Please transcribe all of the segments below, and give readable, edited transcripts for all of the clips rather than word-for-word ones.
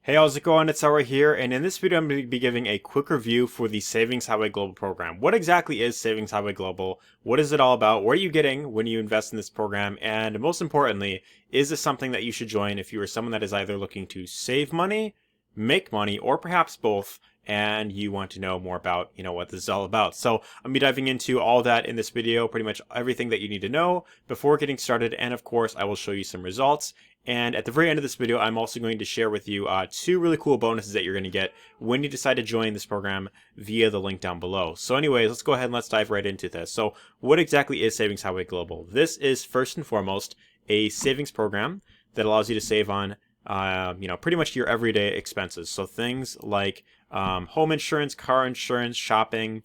Hey, how's it going? It's Howard here, and in this video I'm going to be giving a quick review for the Savings Highway Global program. What exactly is Savings Highway Global? What is it all about? What are you getting when you invest in this program? And most importantly, is this something that you should join if you are someone that is either looking to save money, make money, or perhaps both, and you want to know more about, what this is all about. So I'm going to be diving into all that in this video, pretty much everything that you need to know before getting started, and of course I will show you some results. And at the very end of this video, I'm also going to share with you two really cool bonuses that you're going to get when you decide to join this program via the link down below. So anyways, let's go ahead and let's dive right into this. So what exactly is Savings Highway Global? This is first and foremost a savings program that allows you to save on pretty much your everyday expenses. So things like home insurance, car insurance, shopping,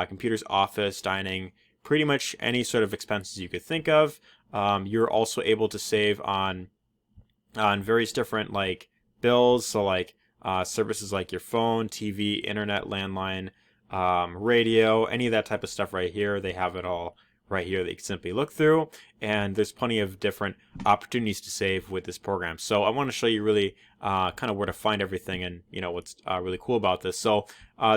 computers, office, dining, pretty much any sort of expenses you could think of. You're also able to save on various different like bills, so like services like your phone, TV, internet, landline, radio, any of that type of stuff right here. They have it all right here that you can simply look through, and there's plenty of different opportunities to save with this program. So I want to show you really kind of where to find everything, and what's really cool about this. So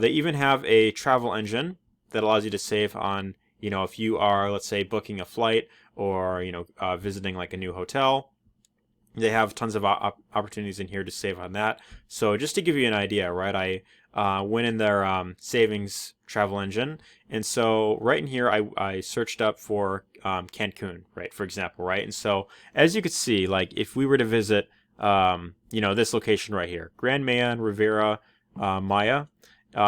they even have a travel engine that allows you to save on, if you are, let's say, booking a flight or visiting like a new hotel. They have tons of opportunities in here to save on that. So just to give you an idea, right, I went in their savings travel engine, and so right in here I searched up for Cancun, right, for example, right. And so as you can see, like if we were to visit this location right here, Grand Mayan Riviera Maya,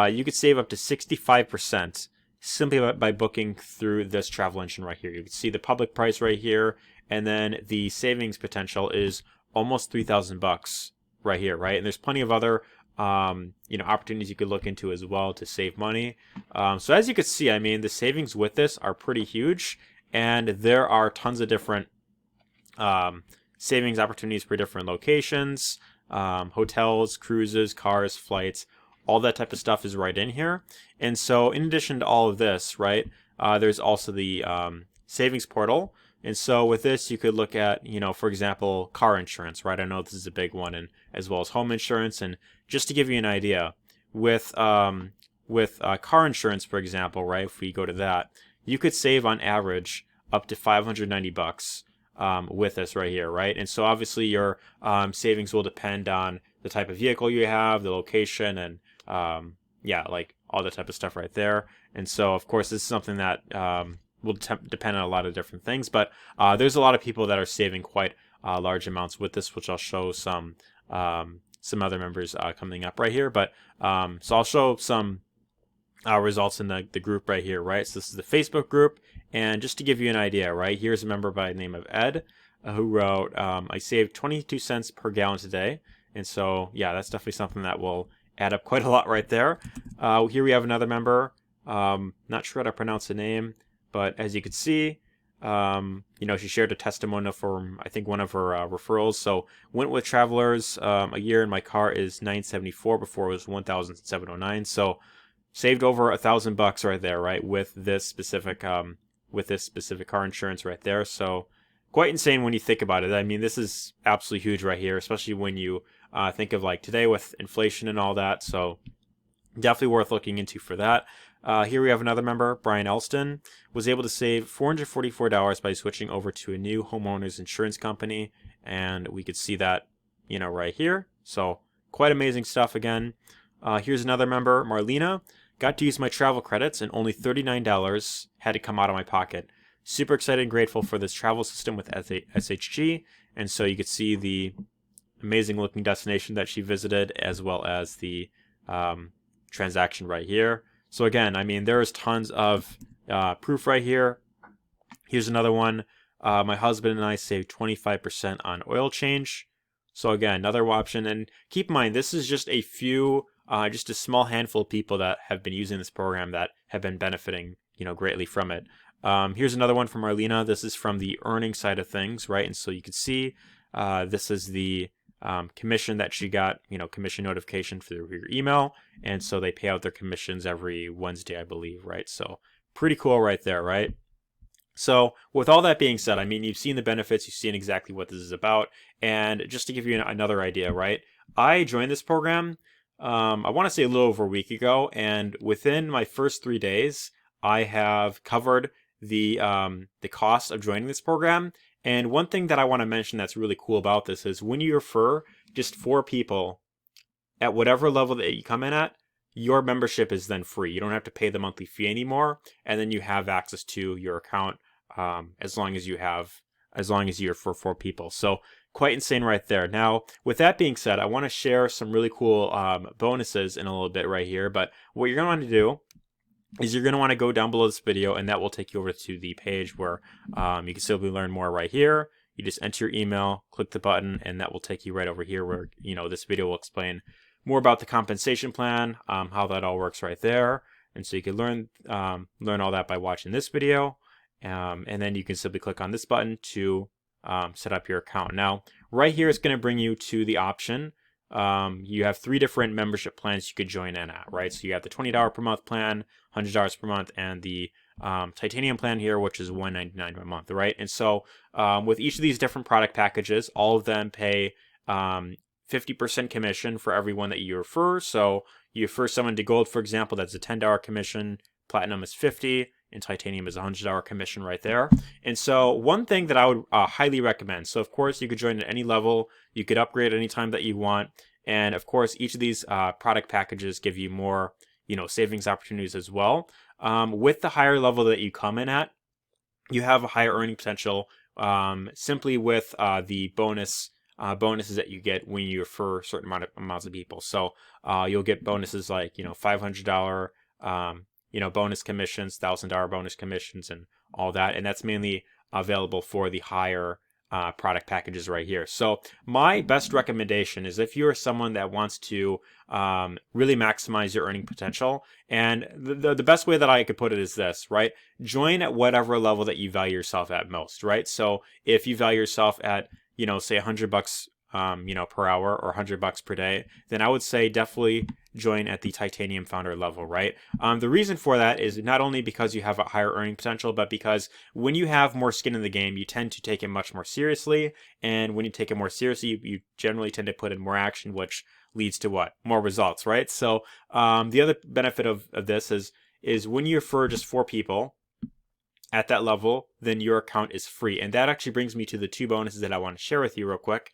you could save up to 65% simply by booking through this travel engine right here. You can see the public price right here, and then the savings potential is almost $3,000 right here, right? And there's plenty of other opportunities you could look into as well to save money. So as you can see, I mean, the savings with this are pretty huge, and there are tons of different savings opportunities for different locations, hotels, cruises, cars, flights. All that type of stuff is right in here. And so in addition to all of this, right, there's also the savings portal. And so with this, you could look at, for example, car insurance, right? I know this is a big one, and as well as home insurance. And just to give you an idea, with car insurance, for example, right? If we go to that, you could save on average up to $590 with this right here, right? And so obviously your savings will depend on the type of vehicle you have, the location, and like all that type of stuff right there. And so of course this is something that will depend on a lot of different things, but there's a lot of people that are saving quite large amounts with this, which I'll show some other members coming up right here. But so I'll show some results in the group right here, right? So this is the Facebook group, and just to give you an idea, right, here's a member by the name of Ed who wrote, I saved 22 cents per gallon today. And so yeah, that's definitely something that will add up quite a lot right there. Here we have another member, not sure how to pronounce the name, but as you can see, she shared a testimonial from, I think, one of her referrals. So went with Travelers, a year in my car is $974, before it was $1,709. So saved over $1,000 right there, right, with this specific car insurance right there. So quite insane when you think about it. I mean, this is absolutely huge right here, especially when you think of like today with inflation and all that. So definitely worth looking into for that. Here we have another member, Brian Elston, was able to save $444 by switching over to a new homeowners insurance company, and we could see that, right here. So quite amazing stuff again. Here's another member, Marlena, got to use my travel credits, and only $39 had to come out of my pocket. Super excited and grateful for this travel system with SHG, and so you could see the amazing looking destination that she visited, as well as the transaction right here. So again, I mean, there is tons of proof right here. Here's another one. My husband and I saved 25% on oil change. So again, another option. And keep in mind, this is just a few, just a small handful of people that have been using this program that have been benefiting, greatly from it. Here's another one from Arlena. This is from the earning side of things, right? And so you can see this is the commission that she got, commission notification through your email. And so they pay out their commissions every Wednesday, I believe, right? So pretty cool right there, right? So with all that being said, I mean, you've seen the benefits, you've seen exactly what this is about. And just to give you another idea, right? I joined this program, I want to say a little over a week ago, and within my first 3 days, I have covered the cost of joining this program. And one thing that I want to mention that's really cool about this is when you refer just 4 people at whatever level that you come in at, your membership is then free. You don't have to pay the monthly fee anymore, and then you have access to your account as long as you're for 4 people. So quite insane right there. Now, with that being said, I want to share some really cool bonuses in a little bit right here. But what you're going to want to do is you're going to want to go down below this video, and that will take you over to the page where you can simply learn more right here. You just enter your email, click the button, and that will take you right over here where, this video will explain more about the compensation plan, how that all works right there. And so you can learn all that by watching this video. And then you can simply click on this button to set up your account. Now, right here, it's going to bring you to the option. You have 3 different membership plans you could join in at, right? So you have the $20 per month plan, $100 per month, and the titanium plan here, which is $199 per month, right? And so with each of these different product packages, all of them pay 50% commission for everyone that you refer. So you refer someone to gold, for example, that's a $10 commission, platinum is $50, and titanium is a $100 commission right there. And so one thing that I would highly recommend, so of course you could join at any level, you could upgrade anytime that you want, and of course each of these product packages give you more savings opportunities as well. With the higher level that you come in at, you have a higher earning potential simply with the bonuses that you get when you refer certain amounts of people. So you'll get bonuses like $500 bonus commissions, $1,000 bonus commissions, and all that. And that's mainly available for the higher product packages right here. So my best recommendation is if you're someone that wants to really maximize your earning potential, and the best way that I could put it is this, right? Join at whatever level that you value yourself at most, right? So if you value yourself at, say $100 per hour or $100 per day, then I would say definitely join at the titanium founder level, right? The reason for that is not only because you have a higher earning potential, but because when you have more skin in the game, you tend to take it much more seriously. And when you take it more seriously, you generally tend to put in more action, which leads to what? More results, right? So the other benefit of this is when you refer just 4 people at that level, then your account is free. And that actually brings me to the 2 bonuses that I want to share with you real quick.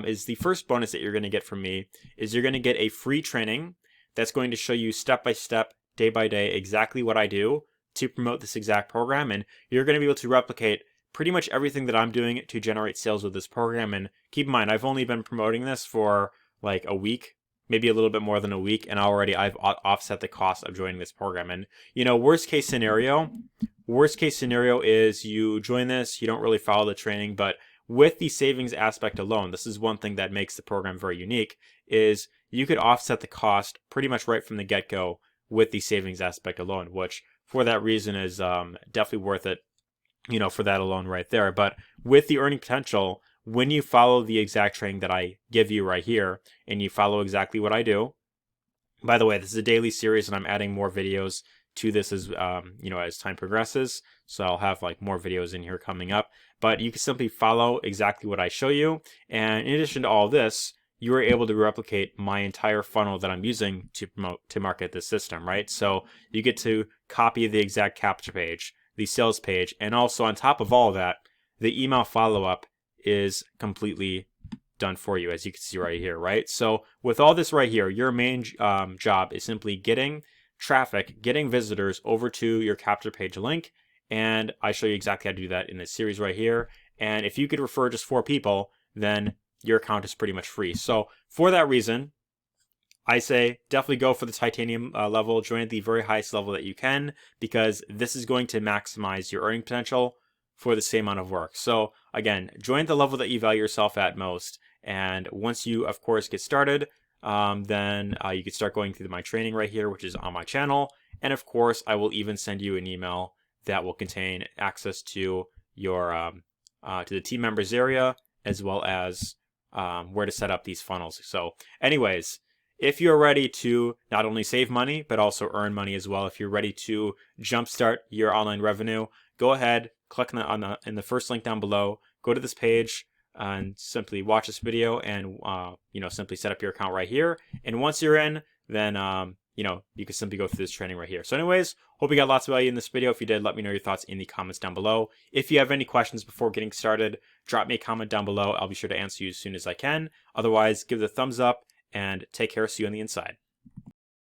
Is the first bonus that you're going to get from me is you're going to get a free training that's going to show you step by step, day by day, exactly what I do to promote this exact program. And you're going to be able to replicate pretty much everything that I'm doing to generate sales with this program. And keep in mind, I've only been promoting this for like a week, maybe a little bit more than a week, and already I've offset the cost of joining this program. And worst case scenario is you join this, you don't really follow the training, but with the savings aspect alone, this is one thing that makes the program very unique, is you could offset the cost pretty much right from the get-go with the savings aspect alone, which for that reason is definitely worth it, for that alone right there. But with the earning potential, when you follow the exact training that I give you right here, and you follow exactly what I do, by the way, this is a daily series, and I'm adding more videos to this as as time progresses. So I'll have like more videos in here coming up. But you can simply follow exactly what I show you. And in addition to all this, you are able to replicate my entire funnel that I'm using to market this system, right? So you get to copy the exact capture page, the sales page, and also on top of all of that, the email follow-up is completely done for you, as you can see right here, right? So with all this right here, your main job is simply getting traffic, getting visitors over to your capture page link, and I show you exactly how to do that in this series right here. And if you could refer just 4 people, then your account is pretty much free. So for that reason, I say definitely go for the titanium level, join at the very highest level that you can, because this is going to maximize your earning potential for the same amount of work. So again, join at the level that you value yourself at most, and once you of course get started, then you can start going through my training right here, which is on my channel. And of course, I will even send you an email that will contain access to your to the team members area, as well as where to set up these funnels. So anyways, if you're ready to not only save money, but also earn money as well, if you're ready to jumpstart your online revenue, go ahead, click in the first link down below, go to this page, and simply watch this video and simply set up your account right here. And once you're in, then you can simply go through this training right here. So anyways, hope you got lots of value in this video. If you did, let me know your thoughts in the comments down below. If you have any questions before getting started, drop me a comment down below. I'll be sure to answer you as soon as I can. Otherwise, give it a thumbs up and take care. See you on the inside.